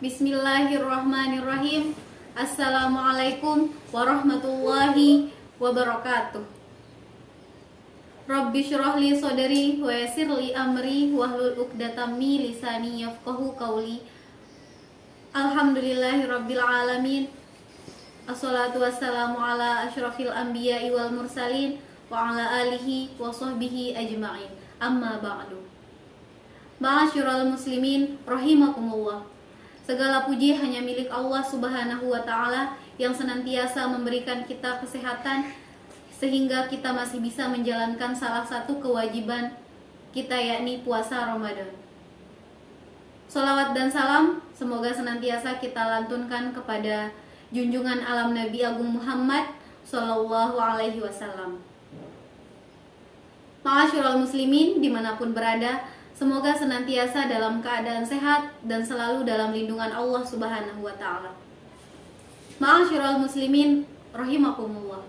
Bismillahirrahmanirrahim. Assalamualaikum warahmatullahi wabarakatuh. Rabbi syrah li sodri wa yassir li amri wahlul 'uqdatam min lisani yafqahu qawli. Alhamdulillahi rabbil alamin. Assalatu wassalamu ala asyrafil anbiya'i wal mursalin wa ala alihi wa sahbihi ajma'in. Amma ba'du. Ma'asyiral muslimin rahimakumullah. Segala puji hanya milik Allah Subhanahu wa Ta'ala yang senantiasa memberikan kita kesehatan sehingga kita masih bisa menjalankan salah satu kewajiban kita, yakni puasa Ramadan. Sholawat dan salam semoga senantiasa kita lantunkan kepada junjungan alam Nabi Agung Muhammad Sallallahu Alaihi Wasallam. Ma'asyiral muslimin dimanapun berada, semoga senantiasa dalam keadaan sehat dan selalu dalam lindungan Allah Subhanahu wa Ta'ala. Ma'asyiral muslimin rahimakumullah.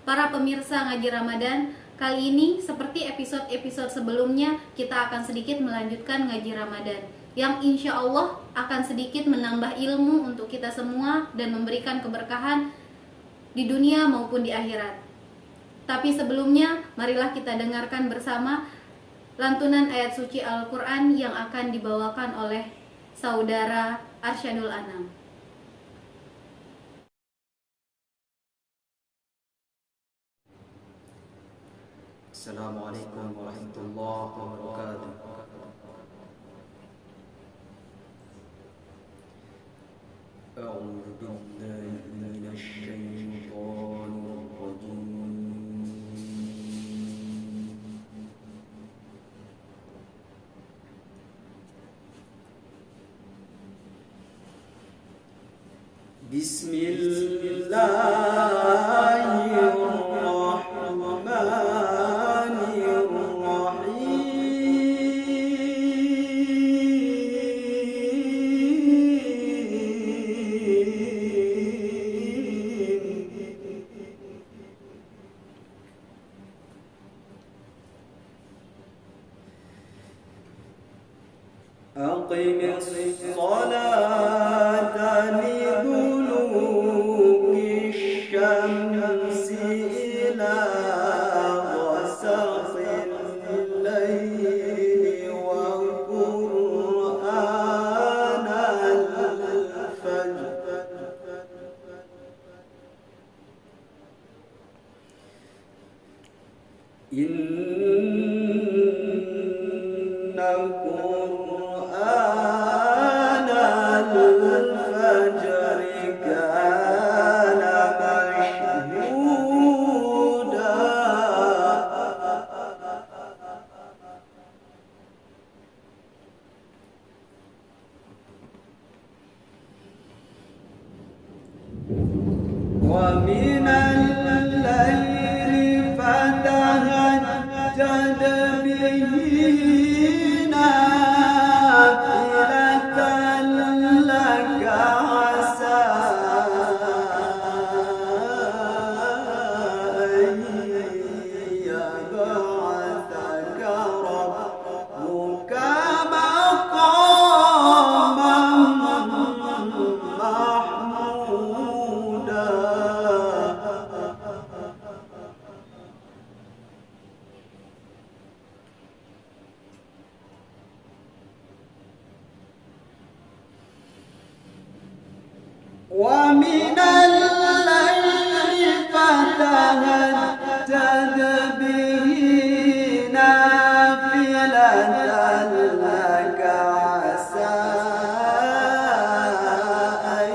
Para pemirsa ngaji Ramadan, kali ini seperti episode-episode sebelumnya, kita akan sedikit melanjutkan ngaji Ramadan yang insya Allah akan sedikit menambah ilmu untuk kita semua dan memberikan keberkahan di dunia maupun di akhirat. Tapi sebelumnya, marilah kita dengarkan bersama lantunan ayat suci Al-Quran yang akan dibawakan oleh saudara Arsyadul Anam. Assalamualaikum warahmatullahi wabarakatuh. A'udzu billahi minasy syaithanir rajim. Aqimis salata liduluki syamsi ila ghasaqil layli wa qur'anal fajr. Inna wa minal laili fatahajjad bihi nafilatan laka asa an yab'athaka rabbuka maqaman mahmuda. Wa minal laili fatahajjad bihi nafilatan laka asa an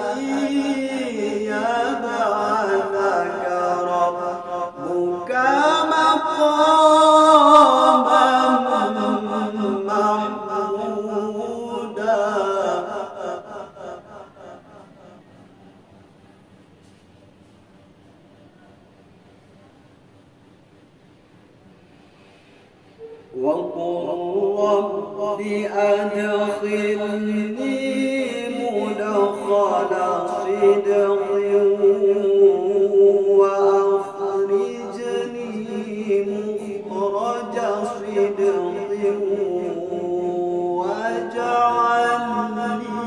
yab'athaka rabbuka maqaman mahmuda. وقل رب أدخلني مدخل صدق وأخرجني مخرج صدق واجعل لي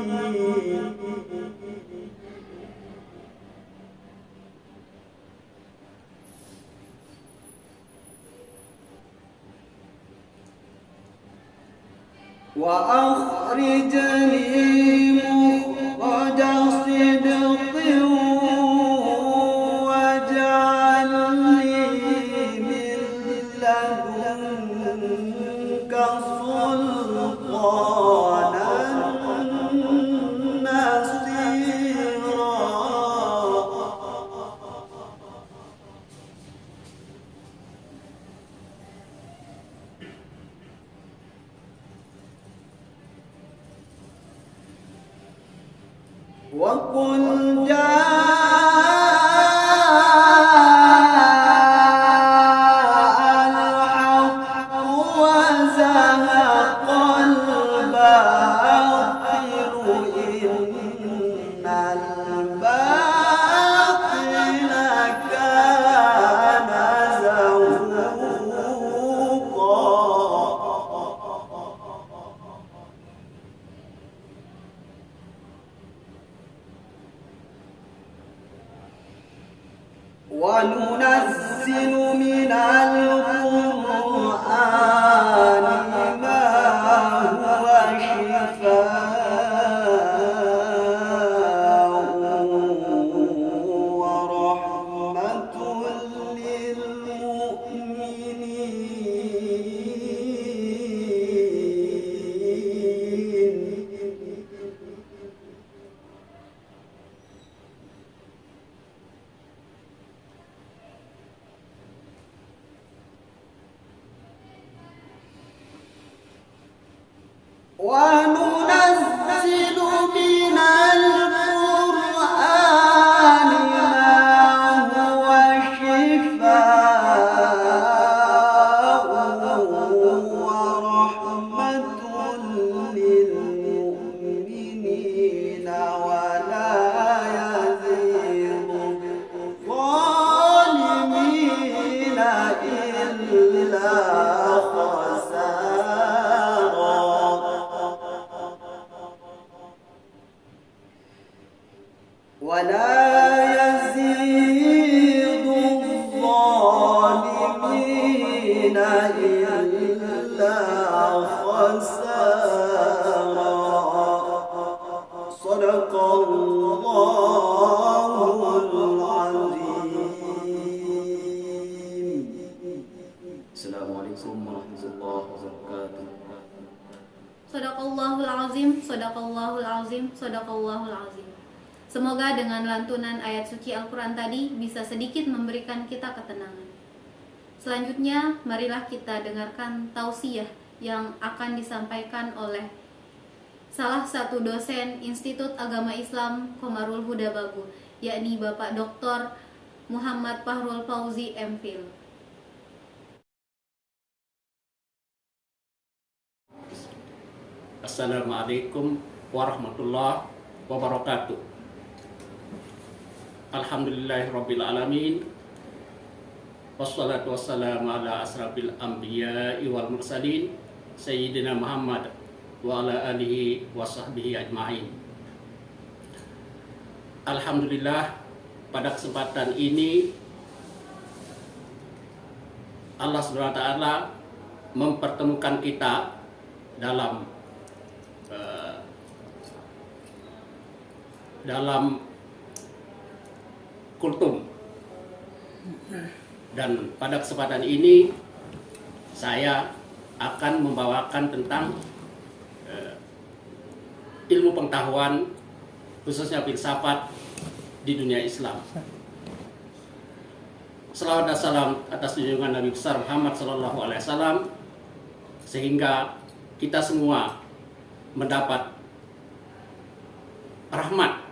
وأخرجني مخرج صدق واجعل لي من لدنك سلطانا نصيرا. وقل جاء الحق وزهق الباطل إن الباطل كان زهوقا. وننزل من القرآن ما هو شفاء ورحمة للمؤمنين. وننزل من القرآن ما هو شفاء ورحمة للمؤمنين ولا يزيد الظالمين إلا خسارا. ولا يزيد الظالمين إلا خسارا. صدق الله العظيم. السلام عليكم ورحمة الله وبركاته. Shadaqallahul azim, shadaqallahul azim, shadaqallahul azim. Semoga dengan lantunan ayat suci Al-Quran tadi bisa sedikit memberikan kita ketenangan. Selanjutnya, marilah kita dengarkan tausiah yang akan disampaikan oleh salah satu dosen Institut Agama Islam Qomarul Huda Bagu, yakni Bapak Dr. Muhammad Fahrul Fauzi MPhil. Assalamualaikum warahmatullahi wabarakatuh. Alhamdulillahirabbil alamin. Wassalatu wassalamu ala asrafil anbiya'i wal mursalin sayyidina Muhammad wa ala alihi wa sahbihi ajma'in. Alhamdulillah, pada kesempatan ini Allah Subhanahu wa taala mempertemukan kita dalam kultum. Dan pada kesempatan ini saya akan membawakan tentang ilmu pengetahuan khususnya filsafat di dunia Islam. Selawat dan salam atas junjungan Nabi besar Muhammad SAW, sehingga kita semua mendapat rahmat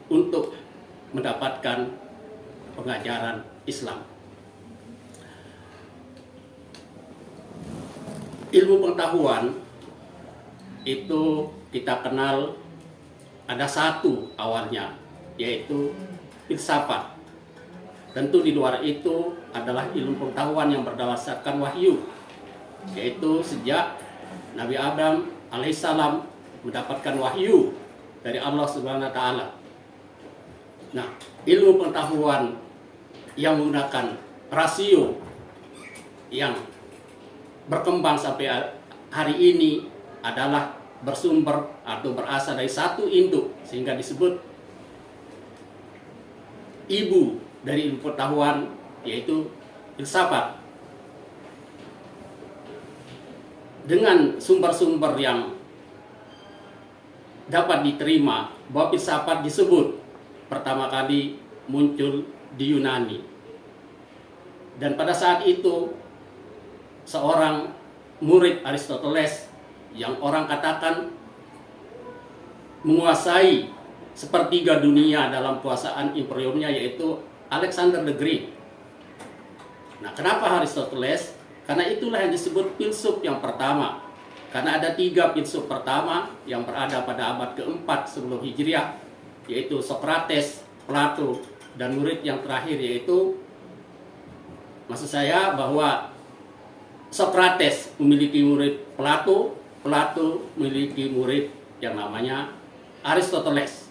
untuk mendapatkan pengajaran Islam. Ilmu pengetahuan itu kita kenal ada satu awalnya, yaitu filsafat. Tentu di luar itu adalah ilmu pengetahuan yang berdasarkan wahyu, yaitu sejak Nabi Adam alaihissalam mendapatkan wahyu dari Allah Subhanahu wa taala. Nah, ilmu pengetahuan yang menggunakan rasio yang berkembang sampai hari ini adalah bersumber atau berasal dari satu induk, sehingga disebut ibu dari ilmu pengetahuan, yaitu filsafat. Dengan sumber-sumber yang dapat diterima, bahwa filsafat disebut pertama kali muncul di Yunani. Dan pada saat itu seorang murid Aristoteles yang orang katakan menguasai sepertiga dunia dalam kuasaan imperiumnya, yaitu Alexander the Great. Nah, kenapa Aristoteles? Karena itulah yang disebut filsuf yang pertama. Karena ada 3 filsuf pertama yang berada pada abad keempat sebelum Hijriah, yaitu Socrates, Plato, dan murid yang terakhir yaitu, maksud saya bahwa Socrates memiliki murid Plato, Plato memiliki murid yang namanya Aristoteles.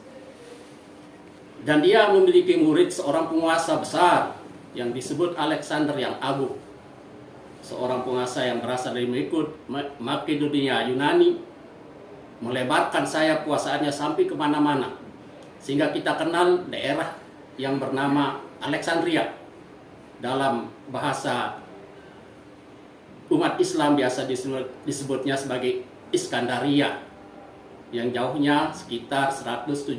Dan dia memiliki murid seorang penguasa besar yang disebut Alexander yang Agung. Seorang penguasa yang berasal dari Makedonia, Yunani, melebarkan sayap kuasaannya sampai kemana-mana. Sehingga kita kenal daerah yang bernama Alexandria. Dalam bahasa umat Islam biasa disebutnya sebagai Iskandaria, yang jauhnya sekitar 175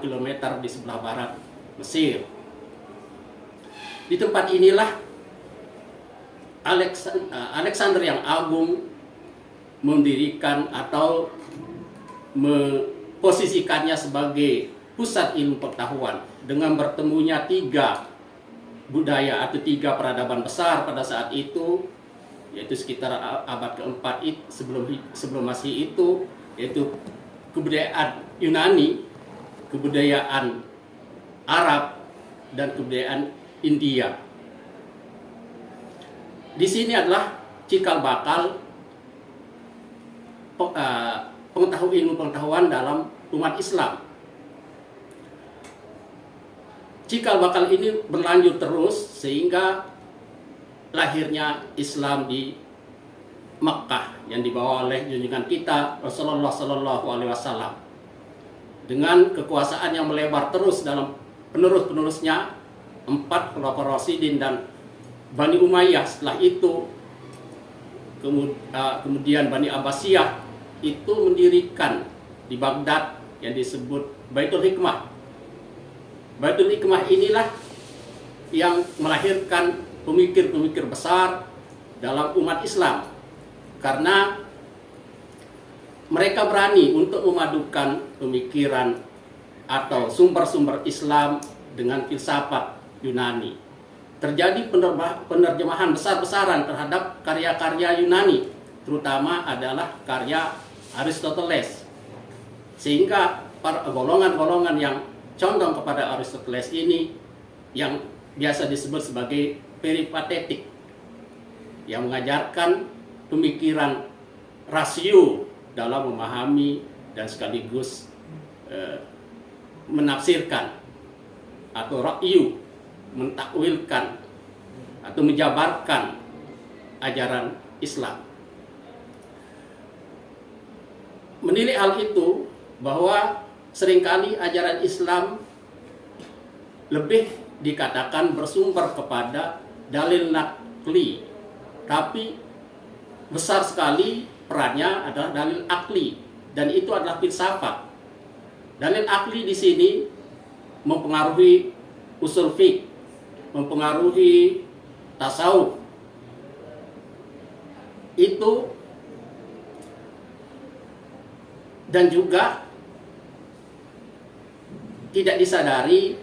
km di sebelah barat Mesir. Di tempat inilah Alexander yang Agung mendirikan atau memposisikannya sebagai pusat ilmu pengetahuan dengan bertemunya 3 budaya atau 3 peradaban besar pada saat itu, yaitu sekitar abad keempat sebelum Masehi itu, yaitu kebudayaan Yunani, kebudayaan Arab, dan kebudayaan India. Di sini adalah cikal bakal ilmu pengetahuan dalam umat Islam. Cikal bakal ini berlanjut terus sehingga lahirnya Islam di Makkah yang dibawa oleh junjungan kita Rasulullah Sallallahu Alaihi Wasallam, dengan kekuasaan yang melebar terus dalam penerus-penerusnya 4 Khulafaur Rasyidin dan Bani Umayyah. Setelah itu kemudian Bani Abbasiyah itu mendirikan di Baghdad yang disebut Baitul Hikmah. Baitul Hikmah inilah yang melahirkan pemikir-pemikir besar dalam umat Islam, karena mereka berani untuk memadukan pemikiran atau sumber-sumber Islam dengan filsafat Yunani. Terjadi penerjemahan besar-besaran terhadap karya-karya Yunani, terutama adalah karya Aristoteles, sehingga para golongan-golongan yang condong kepada Aristoteles ini yang biasa disebut sebagai peripatetik, yang mengajarkan pemikiran rasio dalam memahami dan sekaligus menafsirkan, atau ra'yu, mentakwilkan atau menjabarkan ajaran Islam. Menilai hal itu bahwa seringkali ajaran Islam lebih dikatakan bersumber kepada dalil nakli, tapi besar sekali perannya adalah dalil akli, dan itu adalah filsafat. Dalil akli di sini mempengaruhi usul fiqh, mempengaruhi tasawuf. Itu dan juga tidak disadari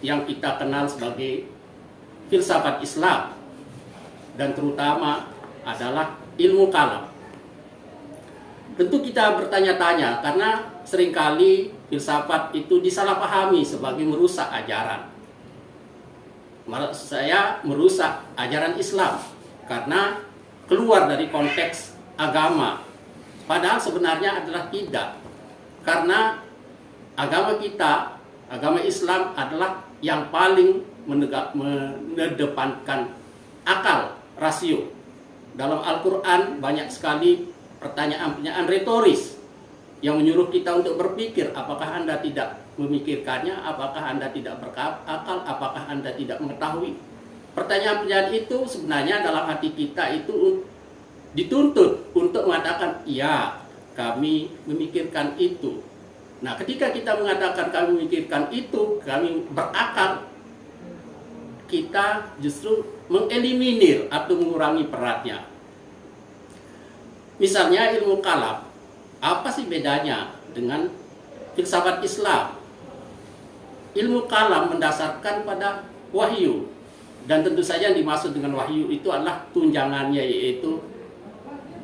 yang kita kenal sebagai filsafat Islam, dan terutama adalah ilmu kalam. Tentu kita bertanya-tanya karena seringkali filsafat itu disalahpahami sebagai merusak ajaran. Maksud saya merusak ajaran Islam karena keluar dari konteks agama. Padahal sebenarnya adalah tidak. Karena agama kita, agama Islam adalah yang paling mengedepankan akal, rasio. Dalam Al-Quran banyak sekali pertanyaan-pertanyaan retoris yang menyuruh kita untuk berpikir, apakah Anda tidak memikirkannya, apakah Anda tidak berakal, apakah Anda tidak mengetahui. Pertanyaan-pertanyaan itu sebenarnya dalam hati kita itu dituntut untuk mengatakan, ya, kami memikirkan itu. Nah, ketika kita mengatakan kami memikirkan itu, kami berakal, kita justru mengeliminir atau mengurangi perannya. Misalnya ilmu kalam, apa sih bedanya dengan filsafat Islam? Ilmu kalam mendasarkan pada wahyu, dan tentu saja yang dimaksud dengan wahyu itu adalah tunjangannya, yaitu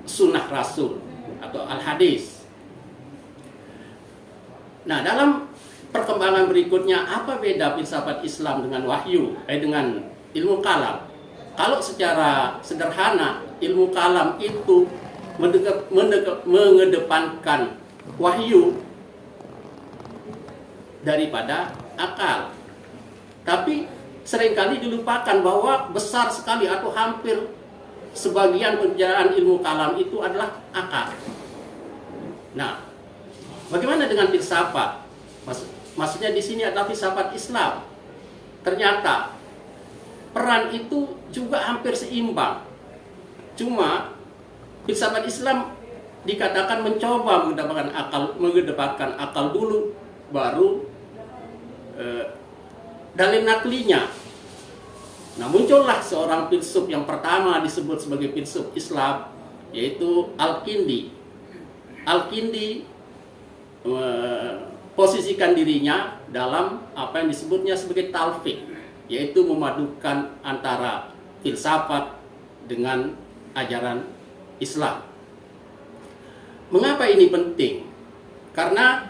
sunnah Rasul atau al-hadis. Nah, dalam perkembangan berikutnya, apa beda filsafat Islam dengan wahyu, dengan ilmu kalam? Kalau secara sederhana, ilmu kalam itu mengedepankan wahyu daripada akal. Tapi seringkali dilupakan bahwa besar sekali atau hampir sebagian pekerjaan ilmu kalam itu adalah akal. Nah, bagaimana dengan filsafat? Maksudnya di sini adalah filsafat Islam. Ternyata peran itu juga hampir seimbang. Cuma filsafat Islam dikatakan mencoba mengedepankan akal dulu, baru dalil naklinya. Nah, muncullah seorang filsuf yang pertama disebut sebagai filsuf Islam, yaitu Al-Kindi. Al-Kindi posisikan dirinya dalam apa yang disebutnya sebagai talfiq, yaitu memadukan antara filsafat dengan ajaran Islam. Mengapa ini penting? Karena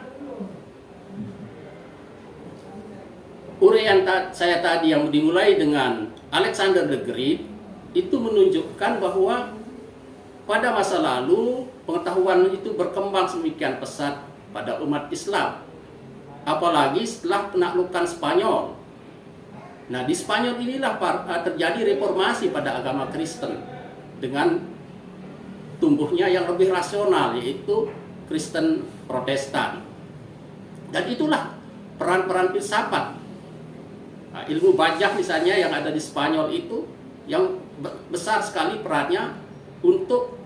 uraian saya tadi yang dimulai dengan Alexander the Great itu menunjukkan bahwa pada masa lalu pengetahuan itu berkembang sedemikian pesat pada umat Islam, apalagi setelah penaklukan Spanyol. Nah, di Spanyol inilah terjadi reformasi pada agama Kristen dengan tumbuhnya yang lebih rasional, yaitu Kristen Protestan. Dan itulah peran-peran filsafat. Nah, ilmu bajak misalnya yang ada di Spanyol itu yang besar sekali perannya untuk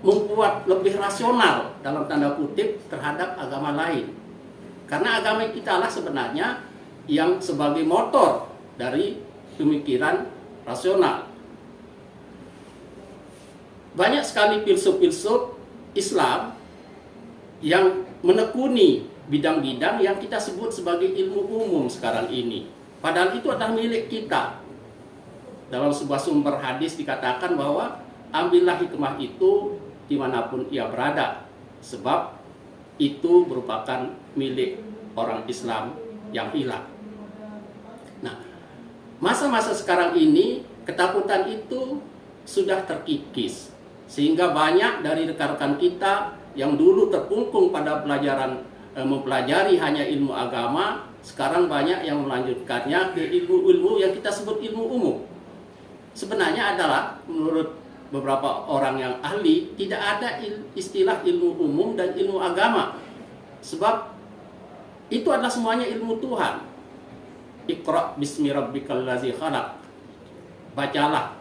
membuat lebih rasional dalam tanda kutip terhadap agama lain. Karena agama kita lah sebenarnya yang sebagai motor dari pemikiran rasional. Banyak sekali filsuf-filsuf Islam yang menekuni bidang-bidang yang kita sebut sebagai ilmu umum sekarang ini. Padahal itu adalah milik kita. Dalam sebuah sumber hadis dikatakan bahwa ambillah hikmah itu dimanapun ia berada, sebab itu merupakan milik orang Islam yang hilang. Nah, masa-masa sekarang ini ketakutan itu sudah terkikis, sehingga banyak dari rekan-rekan kita yang dulu terkungkung pada mempelajari hanya ilmu agama, sekarang banyak yang melanjutkannya ke ilmu-ilmu yang kita sebut ilmu umum. Sebenarnya adalah menurut beberapa orang yang ahli, tidak ada istilah ilmu umum dan ilmu agama, sebab itu adalah semuanya ilmu Tuhan. Iqra bismi rabbikal ladzi khalaq. Bacalah.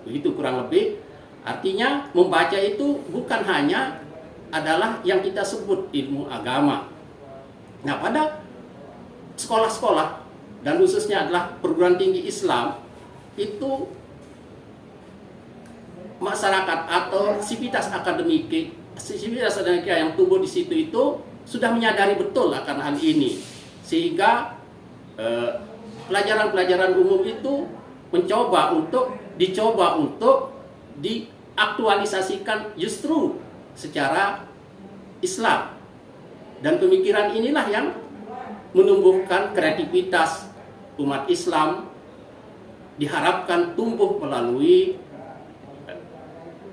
Begitu kurang lebih. Artinya membaca itu bukan hanya adalah yang kita sebut ilmu agama. Nah, pada sekolah-sekolah dan khususnya adalah perguruan tinggi Islam, itu masyarakat atau sivitas akademika yang tumbuh di situ itu sudah menyadari betul akan hal ini, sehingga pelajaran-pelajaran umum itu dicoba untuk diaktualisasikan justru secara Islam. Dan pemikiran inilah yang menumbuhkan kreativitas umat Islam, diharapkan tumbuh melalui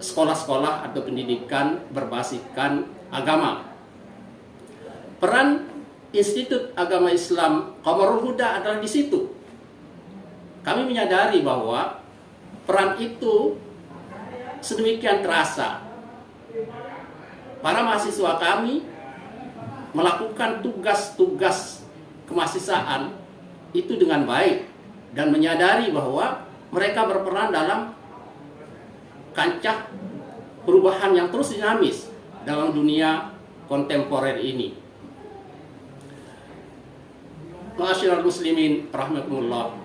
sekolah-sekolah atau pendidikan berbasiskan agama. Peran Institut Agama Islam Qamarul Huda adalah di situ. Kami menyadari bahwa peran itu sedemikian terasa para mahasiswa kami melakukan tugas-tugas kemahasiswaan itu dengan baik dan menyadari bahwa mereka berperan dalam kancah perubahan yang terus dinamis dalam dunia kontemporer ini. Ma'asyiral muslimin rahimakumullah.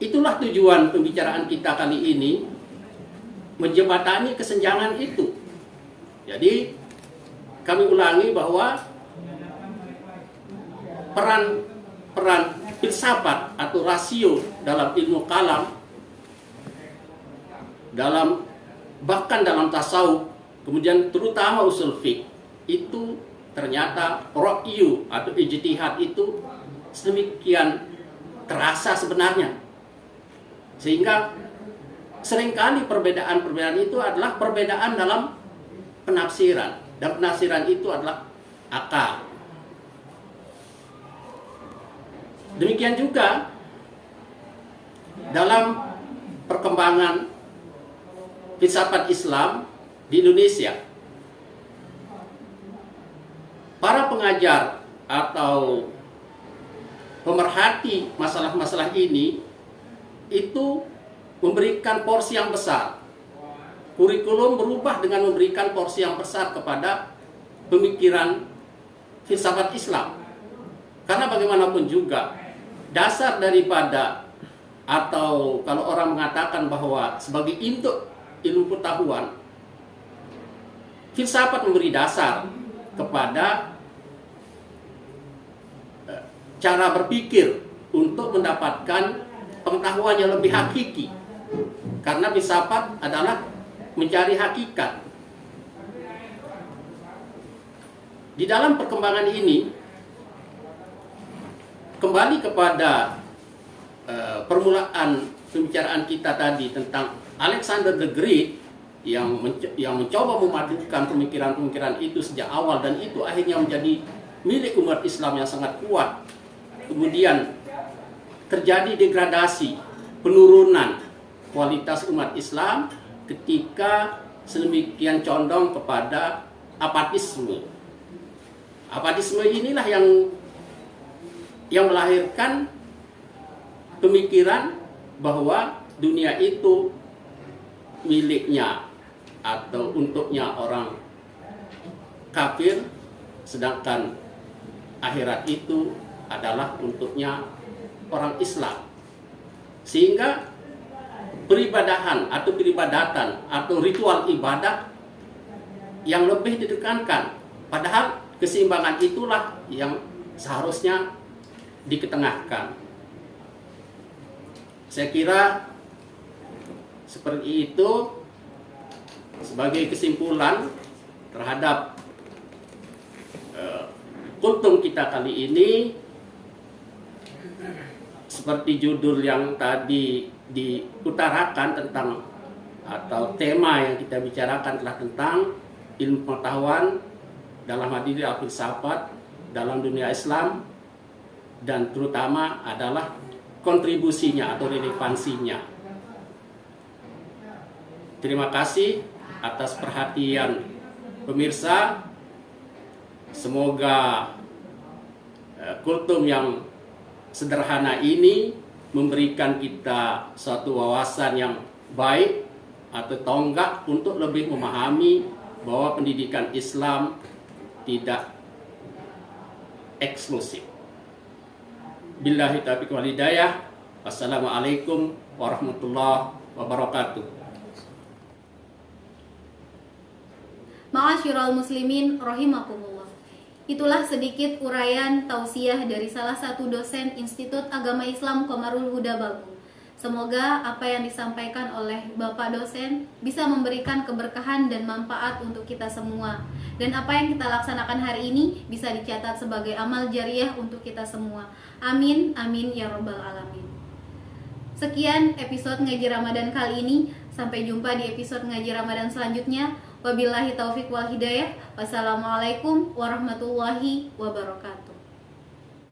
Itulah tujuan pembicaraan kita kali ini, menjembatani kesenjangan itu. Jadi kami ulangi bahwa peran filsafat atau rasio dalam ilmu kalam, bahkan dalam tasawuf, kemudian terutama usul fiqh, itu ternyata ra'yu atau ijtihad itu sedemikian terasa sebenarnya. Sehingga seringkali perbedaan-perbedaan itu adalah perbedaan dalam penafsiran, dan penafsiran itu adalah akal. Demikian juga dalam perkembangan filsafat Islam di Indonesia. Para pengajar atau pemerhati masalah-masalah ini itu memberikan porsi yang besar. Kurikulum berubah dengan memberikan porsi yang besar kepada pemikiran filsafat Islam. Karena bagaimanapun juga dasar daripada, atau kalau orang mengatakan bahwa sebagai induk ilmu pengetahuan, filsafat memberi dasar kepada cara berpikir untuk mendapatkan pengetahuan yang lebih hakiki. Karena filsafat adalah mencari hakikat. Di dalam perkembangan ini, kembali kepada permulaan pembicaraan kita tadi tentang Alexander the Great yang mencoba memadukan pemikiran-pemikiran itu sejak awal, dan itu akhirnya menjadi milik umat Islam yang sangat kuat. Kemudian terjadi degradasi, penurunan kualitas umat Islam ketika sedemikian condong kepada apatisme. Apatisme inilah yang melahirkan pemikiran bahwa dunia itu miliknya atau untuknya orang kafir, sedangkan akhirat itu adalah untuknya orang Islam. Sehingga peribadahan atau peribadatan atau ritual ibadah yang lebih ditekankan, padahal keseimbangan itulah yang seharusnya diketengahkan. Saya kira seperti itu sebagai kesimpulan terhadap kultum kita kali ini. Seperti judul yang tadi diutarakan tentang, atau tema yang kita bicarakan adalah tentang ilmu pengetahuan dalam hadiri filsafat dalam dunia Islam, dan terutama adalah kontribusinya atau relevansinya. Terima kasih atas perhatian pemirsa. Semoga kultum yang sederhana ini memberikan kita suatu wawasan yang baik atau tonggak untuk lebih memahami bahwa pendidikan Islam tidak eksklusif. Billahi taufiq wal hidayah. Wassalamualaikum warahmatullahi wabarakatuh. Ma'asyiral muslimin rahimakumullah. Itulah sedikit uraian tausiah dari salah satu dosen Institut Agama Islam Qomarul Huda Bagong. Semoga apa yang disampaikan oleh Bapak dosen bisa memberikan keberkahan dan manfaat untuk kita semua. Dan apa yang kita laksanakan hari ini bisa dicatat sebagai amal jariah untuk kita semua. Amin, amin ya robbal alamin. Sekian episode Ngaji Ramadan kali ini. Sampai jumpa di episode Ngaji Ramadan selanjutnya. Wabillahi taufiq wal hidayah. Wassalamualaikum warahmatullahi wabarakatuh.